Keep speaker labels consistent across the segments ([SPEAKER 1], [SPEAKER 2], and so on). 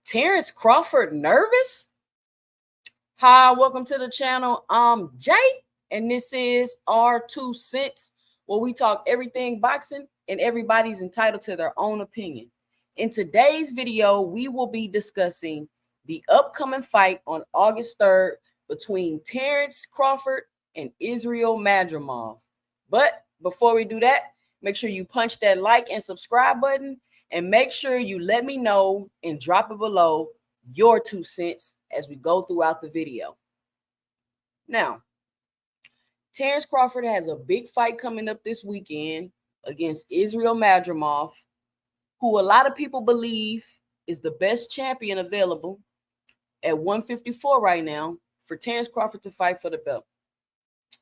[SPEAKER 1] Terence Crawford nervous? Hi, welcome to the channel. I'm Jay, and this is our 2 cents, where we talk everything boxing, and everybody's entitled to their own opinion. In today's video, we will be discussing the upcoming fight on August 3rd between Terence Crawford and Israil Madrimov. But before we do that, make sure you punch that like and subscribe button, and make sure you let me know and drop it below your 2 cents as we go throughout the video. Now, Terence Crawford has a big fight coming up this weekend against Israil Madrimov, who a lot of people believe is the best champion available at 154 right now for Terence Crawford to fight for the belt.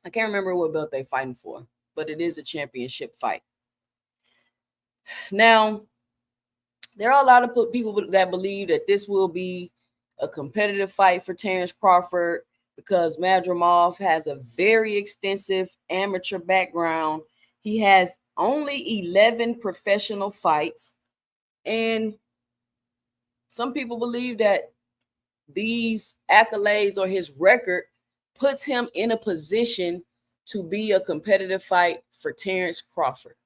[SPEAKER 1] I can't remember what belt they're fighting for, but it is a championship fight. Now, there are a lot of people that believe that this will be a competitive fight for Terence Crawford because Madrimov has a very extensive amateur background. He has only 11 professional fights, and some people believe that these accolades or his record puts him in a position to be a competitive fight for Terence Crawford.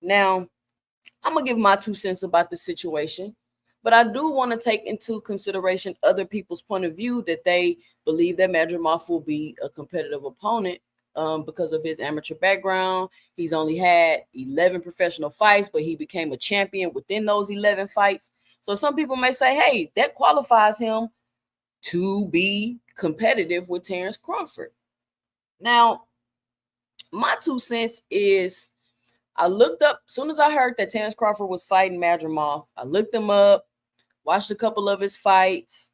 [SPEAKER 1] Now, I'm going to give my 2 cents about the situation, but I do want to take into consideration other people's point of view that they believe that Madrimov will be a competitive opponent because of his amateur background. He's only had 11 professional fights, but he became a champion within those 11 fights. So some people may say, hey, that qualifies him to be competitive with Terence Crawford. Now, my 2 cents is, I looked up, as soon as I heard that Terence Crawford was fighting Madrimov, I looked him up, watched a couple of his fights,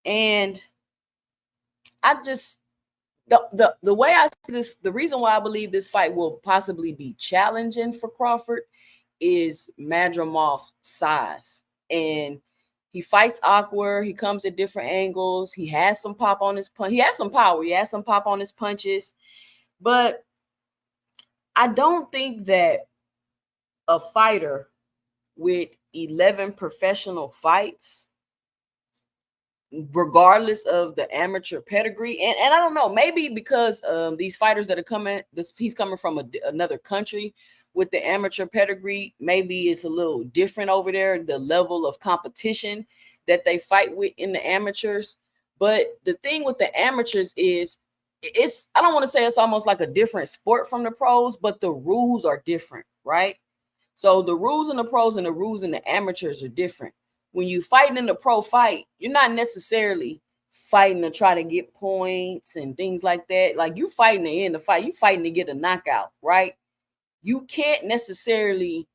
[SPEAKER 1] and I just, the way I see this, the reason why I believe this fight will possibly be challenging for Crawford is Madrimov's size. And he fights awkward. He comes at different angles. He has some pop on his punch. He has some power. He has some pop on his punches. But I don't think that a fighter with 11 professional fights, regardless of the amateur pedigree, and I don't know, maybe because these fighters that are coming, he's coming from another country with the amateur pedigree, maybe it's a little different over there, the level of competition that they fight with in the amateurs. But the thing with the amateurs is, I don't want to say it's almost like a different sport from the pros, but the rules are different, right? So the rules in the pros and the rules in the amateurs are different. When you fighting in the pro fight, you're not necessarily fighting to try to get points and things like that. Like, you fighting to end the fight, you fighting to get a knockout, right? You can't necessarily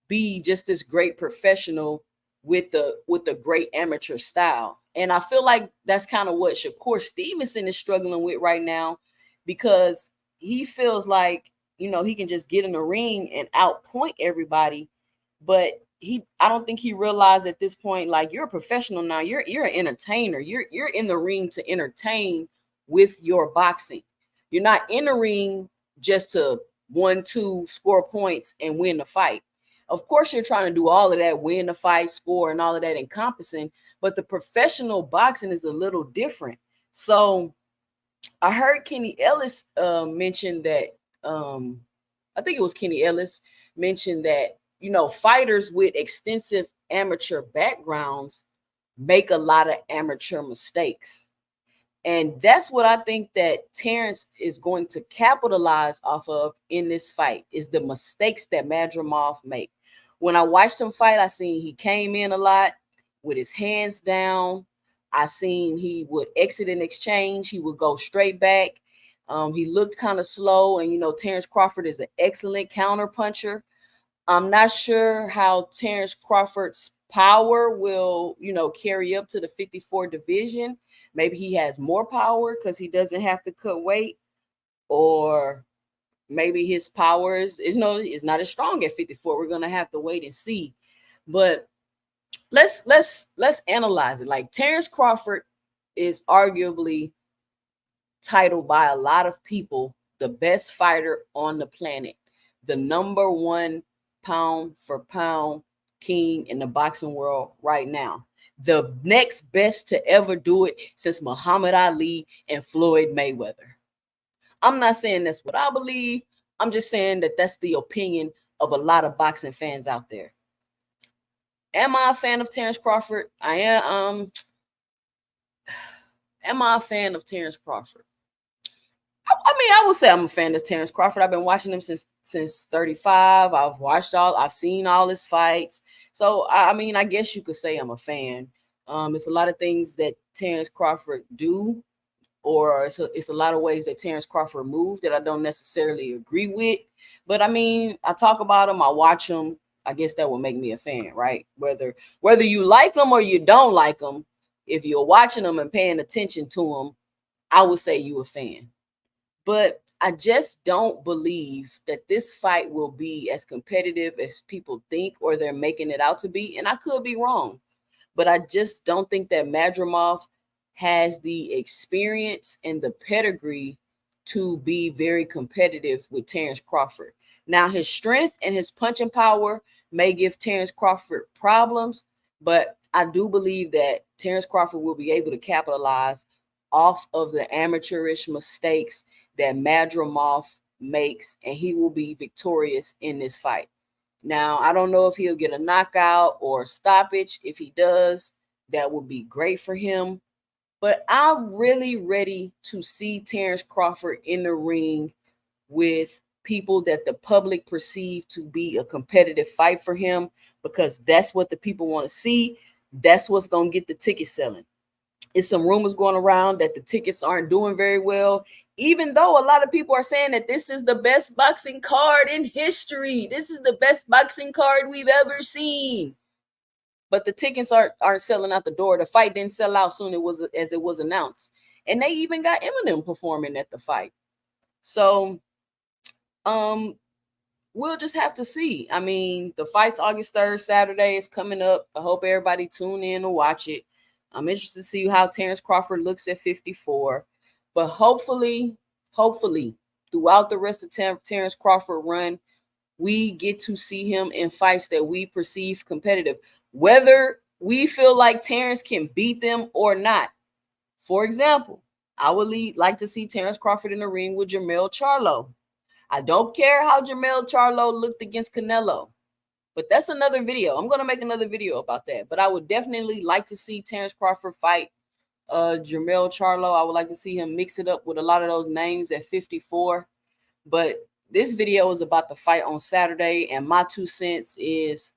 [SPEAKER 1] be just this great professional with the great amateur style. And I feel like that's kind of what Shakur Stevenson is struggling with right now, because he feels like, you know, he can just get in the ring and outpoint everybody. But I don't think he realized at this point, like, you're a professional now. You're an entertainer. You're in the ring to entertain with your boxing. You're not in the ring just to 1-2 score points and win the fight. Of course, you're trying to do all of that, win the fight, score, and all of that encompassing. But the professional boxing is a little different. So I heard Kenny Ellis mention that. I think it was Kenny Ellis mentioned that, you know, fighters with extensive amateur backgrounds make a lot of amateur mistakes. And that's what I think that Terence is going to capitalize off of in this fight, is the mistakes that Madrimov make. When I watched him fight, I seen he came in a lot with his hands down. I seen he would exit an exchange. He would go straight back. He looked kind of slow. And, you know, Terence Crawford is an excellent counter puncher. I'm not sure how Terence Crawford's power will, you know, carry up to the 54 division. Maybe he has more power because he doesn't have to cut weight, or maybe his power is not as strong at 54. We're gonna have to wait and see. But let's analyze it. Like, Terence Crawford is arguably titled by a lot of people the best fighter on the planet, the #1 pound for pound king in the boxing world right now. The next best to ever do it since Muhammad Ali and Floyd Mayweather. I'm not saying that's what I believe. I'm just saying that that's the opinion of a lot of boxing fans out there. Am I a fan of Terence Crawford? I am. Am I a fan of Terence Crawford? I mean, I would say I'm a fan of Terence Crawford. I've been watching him since 35. I've seen all his fights. So I mean, I guess you could say I'm a fan. It's a lot of things that Terence Crawford do, or it's a lot of ways that Terence Crawford moves that I don't necessarily agree with. But I mean, I talk about him, I watch him. I guess that would make me a fan, right? Whether you like him or you don't like him, if you're watching him and paying attention to him, I would say you a fan. But I just don't believe that this fight will be as competitive as people think or they're making it out to be. And I could be wrong, but I just don't think that Madrimov has the experience and the pedigree to be very competitive with Terence Crawford. Now, his strength and his punching power may give Terence Crawford problems, but I do believe that Terence Crawford will be able to capitalize off of the amateurish mistakes that Madrimov makes, and he will be victorious in this fight. Now, I don't know if he'll get a knockout or a stoppage. If he does, that would be great for him. But I'm really ready to see Terence Crawford in the ring with people that the public perceive to be a competitive fight for him, because that's what the people want to see. That's what's going to get the ticket selling. It's some rumors going around that the tickets aren't doing very well, even though a lot of people are saying that this is the best boxing card in history. This is the best boxing card we've ever seen. But the tickets aren't selling out the door. The fight didn't sell out soon as it was announced. And they even got Eminem performing at the fight. So we'll just have to see. I mean, the fight's August 3rd, Saturday is coming up. I hope everybody tune in to watch it. I'm interested to see how Terence Crawford looks at 54. But hopefully, throughout the rest of Terence Crawford run, we get to see him in fights that we perceive competitive, whether we feel like Terence can beat them or not. For example, I would like to see Terence Crawford in the ring with Jermell Charlo. I don't care how Jermell Charlo looked against Canelo, but that's another video. I'm going to make another video about that. But I would definitely like to see Terence Crawford fight Jermell Charlo. I would like to see him mix it up with a lot of those names at 54. But this video is about the fight on Saturday, and my 2 cents is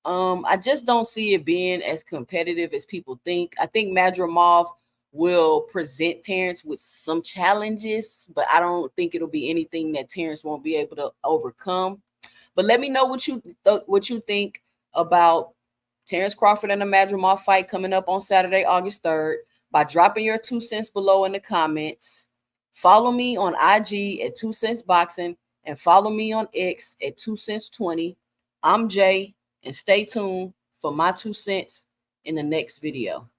[SPEAKER 1] I just don't see it being as competitive as people think. I think Madrimov will present Terence with some challenges, but I don't think it'll be anything that Terence won't be able to overcome. But let me know what you think about Terence Crawford and the Madrimov fight coming up on Saturday, August 3rd, by dropping your 2 cents below in the comments. Follow me on IG at 2 Cents Boxing and follow me on X at 2 Cents 20. I'm Jay, and stay tuned for my 2 cents in the next video.